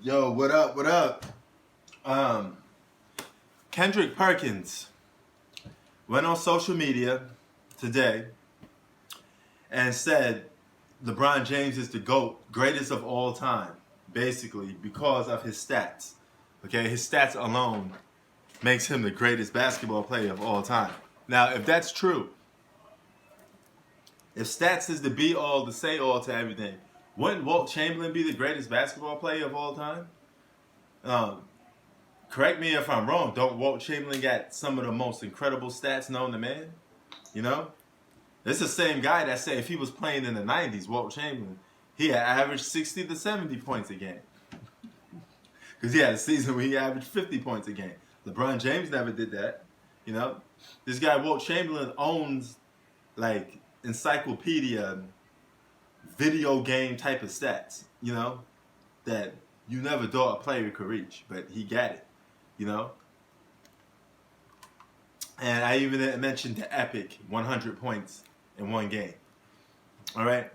Yo, what up? What up? Um, Kendrick Perkins went on social media today and said LeBron James is the GOAT, greatest of all time, basically because of his stats. Okay, his stats alone makes him the greatest basketball player of all time. Now, if that's true, if stats is the be all, the say all to everything, wouldn't Walt Chamberlain be the greatest basketball player of all time? Um, Correct me if I'm wrong. Don't Walt Chamberlain got some of the most incredible stats known to man? You know, it's the same guy that said if he was playing in the '90s, Walt Chamberlain, he had averaged 60 to 70 points a game because he had a season where he averaged 50 points a game. LeBron James never did that. You know, this guy Walt Chamberlain owns like encyclopedia, video game type of stats. You know, that you never thought a player could reach, but he got it. You know? And I even mentioned the epic 100 points in one game. All right?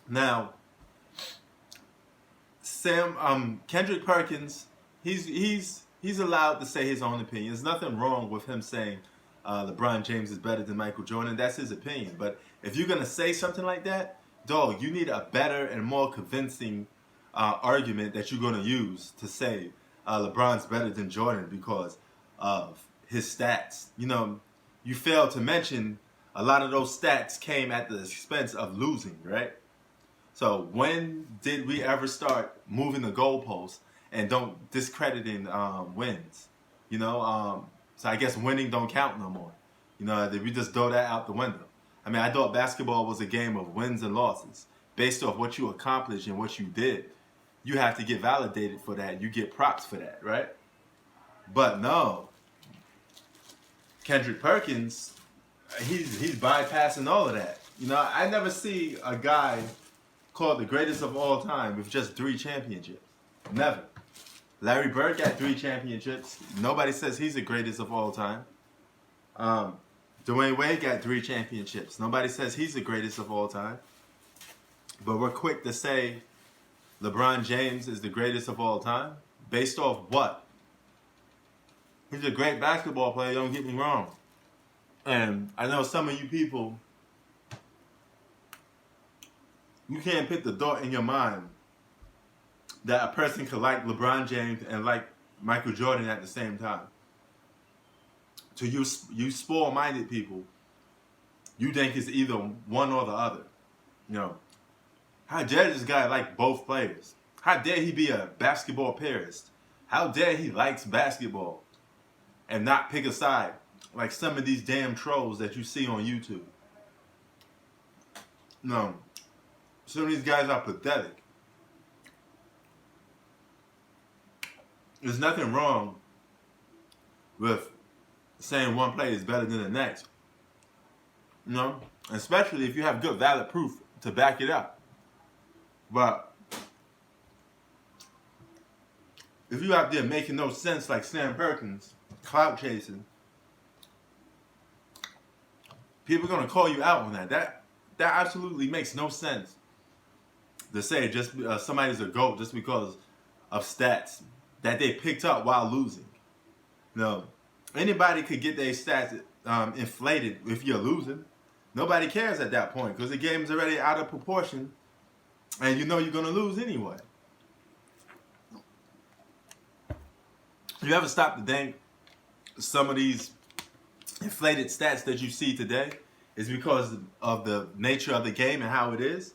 Now, Kendrick Perkins, he's allowed to say his own opinion. There's nothing wrong with him saying LeBron James is better than Michael Jordan. That's his opinion. But if you're going to say something like that, dog, you need a better and more convincing argument that you're going to use to say LeBron's better than Jordan because of his stats. You know, you failed to mention a lot of those stats came at the expense of losing, right? So when did we ever start moving the goalposts and don't discrediting wins? You know, so I guess winning don't count no more. You know, we just throw that out the window. I mean, I thought basketball was a game of wins and losses based off what you accomplished and what you did. You have to get validated for that. You get props for that, right? But no, Kendrick Perkins, he's bypassing all of that. You know, I never see a guy called the greatest of all time with just 3 championships. Never. Larry Bird got 3 championships. Nobody says he's the greatest of all time. Dwayne Wade got 3 championships. Nobody says he's the greatest of all time. But we're quick to say LeBron James is the greatest of all time? Based off what? He's a great basketball player, don't get me wrong. And I know some of you people, you can't put the thought in your mind that a person could like LeBron James and like Michael Jordan at the same time. To you spoil-minded people, you think it's either one or the other. You know, how dare this guy like both players? How dare he be a basketball purist? How dare he likes basketball and not pick a side like some of these damn trolls that you see on YouTube? No, some of these guys are pathetic. There's nothing wrong with saying one player is better than the next. You know, especially if you have good valid proof to back it up. But if you out there making no sense like Sam Perkins, clout chasing, people are gonna call you out on that. That absolutely makes no sense. To say just somebody's a GOAT just because of stats that they picked up while losing. No, anybody could get their stats inflated if you're losing. Nobody cares at that point because the game's already out of proportion. And you know you're going to lose anyway. You ever stop to think some of these inflated stats that you see today is because of the nature of the game and how it is?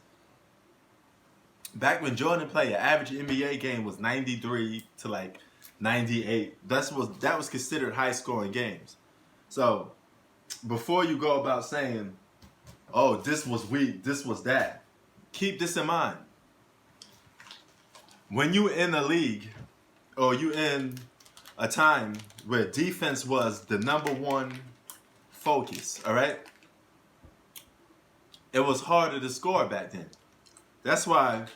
Back when Jordan played, an average NBA game was 93 to like 98. That was considered high scoring games. So before you go about saying, oh, this was weak, this was that, keep this in mind. When you in a league or you in a time where defense was the #1 focus, all right? It was harder to score back then. That's why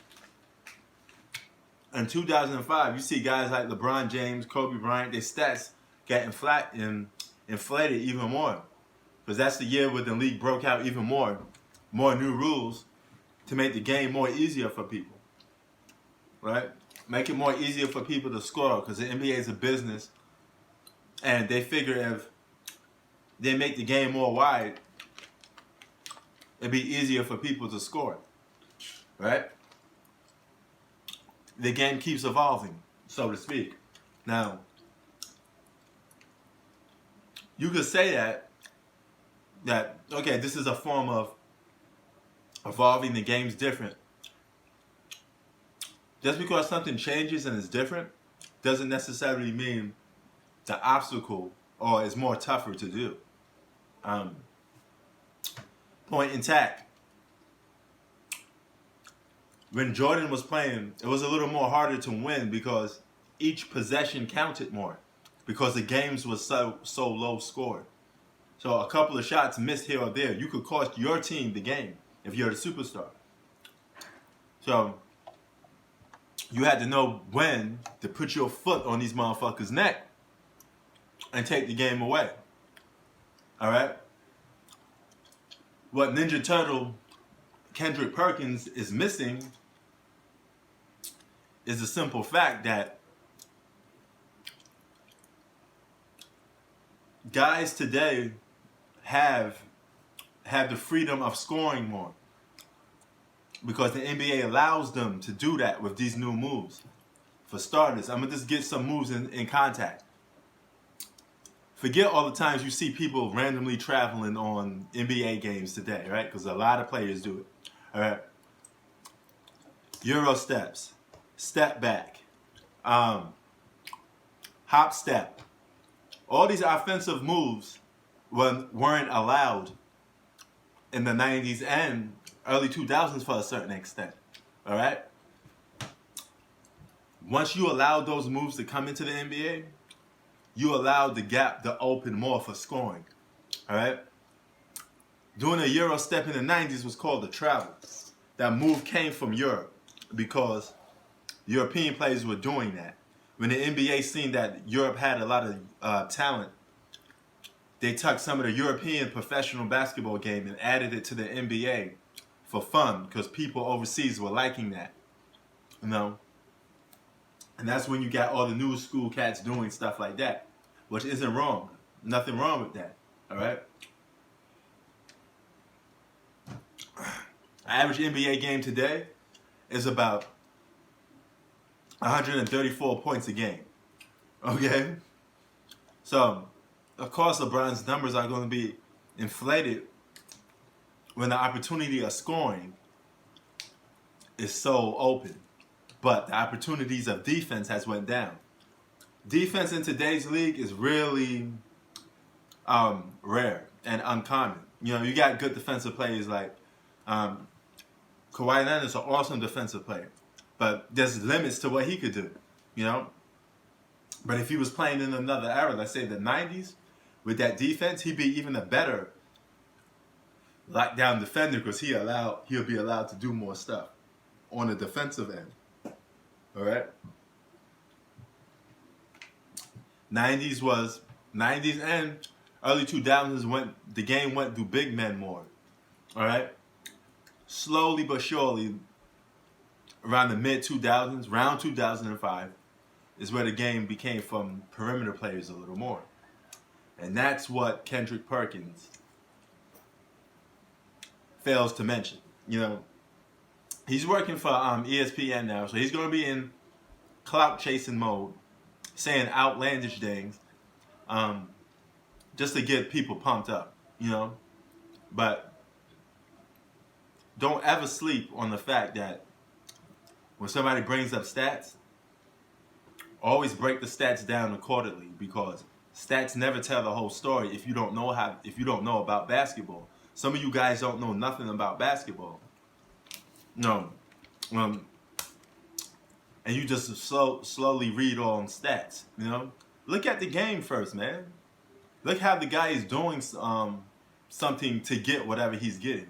in 2005, you see guys like LeBron James, Kobe Bryant, their stats got inflated even more. Because that's the year where the league broke out even more new rules to make the game more easier for people, right? make it more easier for people to score, because the NBA is a business, and they figure if they make the game more wide, it'd be easier for people to score, right? The game keeps evolving, so to speak. Now, you could say that okay, this is a form of evolving. The game's different. Just because something changes and is different doesn't necessarily mean the obstacle or is more tougher to do. Point intact. When Jordan was playing, it was a little more harder to win because each possession counted more, because the games was so low scored. So a couple of shots missed here or there, you could cost your team the game if you're the superstar. So you had to know when to put your foot on these motherfuckers' neck and take the game away. All right? What Ninja Turtle Kendrick Perkins is missing is the simple fact that guys today have the freedom of scoring more, because the NBA allows them to do that with these new moves. For starters, I'm going to just get some moves in contact. Forget all the times you see people randomly traveling on NBA games today, right? Because a lot of players do it. All right. Euro steps, step back, hop step. All these offensive moves weren't allowed in the 90s and early 2000s for a certain extent. All right? Once you allowed those moves to come into the NBA, you allowed the gap to open more for scoring. All right? Doing a Euro step in the 90s was called a travel. That move came from Europe because European players were doing that. When the NBA seen that Europe had a lot of talent, they took some of the European professional basketball game and added it to the NBA for fun, because people overseas were liking that, you know. And that's when you got all the new school cats doing stuff like that, which isn't wrong. Nothing wrong with that. All right. Average NBA game today is about 134 points a game. Okay? So, of course, LeBron's numbers are going to be inflated when the opportunity of scoring is so open. But the opportunities of defense has went down. Defense in today's league is really rare and uncommon. You know, you got good defensive players like Kawhi Leonard's an awesome defensive player, but there's limits to what he could do, you know. But if he was playing in another era, let's say the 90s, with that defense, he'd be even a better lockdown defender, because he'll be allowed to do more stuff on the defensive end. All right. 90s and early 2000s the game went through big men more. All right. Slowly but surely, around the mid 2000s, around 2005, is where the game became from perimeter players a little more. And that's what Kendrick Perkins fails to mention. You know, he's working for ESPN now, so he's going to be in clout chasing mode, saying outlandish things, just to get people pumped up, you know. But don't ever sleep on the fact that when somebody brings up stats, always break the stats down accordingly, because stats never tell the whole story if you don't know about basketball. Some of you guys don't know nothing about basketball. No. And you just slowly read on stats, you know? Look at the game first, man. Look how the guy is doing something to get whatever he's getting,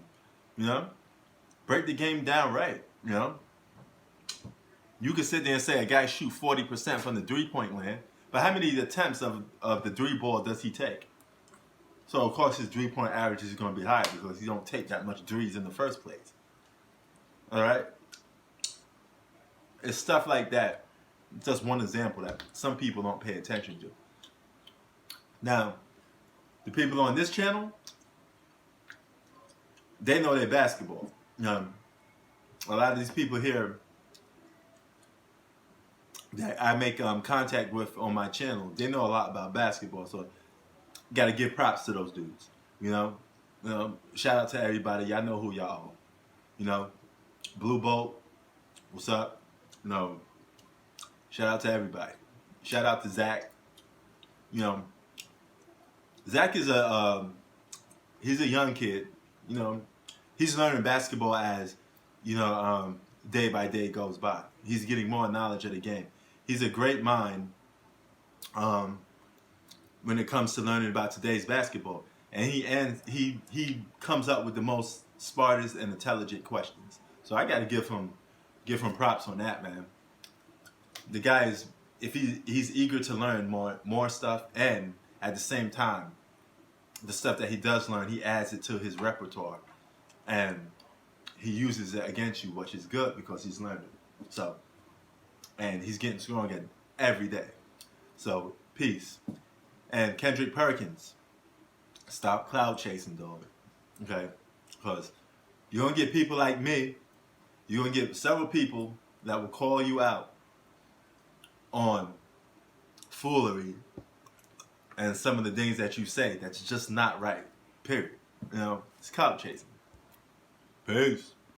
you know? Break the game down right, you know? You could sit there and say a guy shoot 40% from the three-point land, but how many attempts of the three ball does he take? So, of course, his three-point average is going to be high because he don't take that much threes in the first place. All right? It's stuff like that just one example that some people don't pay attention to. Now, the people on this channel, they know their basketball. A lot of these people here that I make contact with on my channel, they know a lot about basketball. So, got to give props to those dudes. Shout out to everybody. Y'all know who y'all are. Blue Bolt, what's up? Shout out to everybody. Shout out to Zach. Zach is he's a young kid. He's learning basketball as day by day goes by. He's getting more knowledge of the game. He's a great mind when it comes to learning about today's basketball, and he comes up with the most smartest and intelligent questions. So I got to give him props on that, man. The guy is, if he's eager to learn more stuff, and at the same time, the stuff that he does learn, he adds it to his repertoire, and he uses it against you, which is good because he's learning. So, and he's getting stronger every day. So, peace. And Kendrick Perkins, stop cloud chasing, dog. Okay? Because you're going to get people like me, you're going to get several people that will call you out on foolery and some of the things that you say that's just not right. Period. It's cloud chasing. Peace.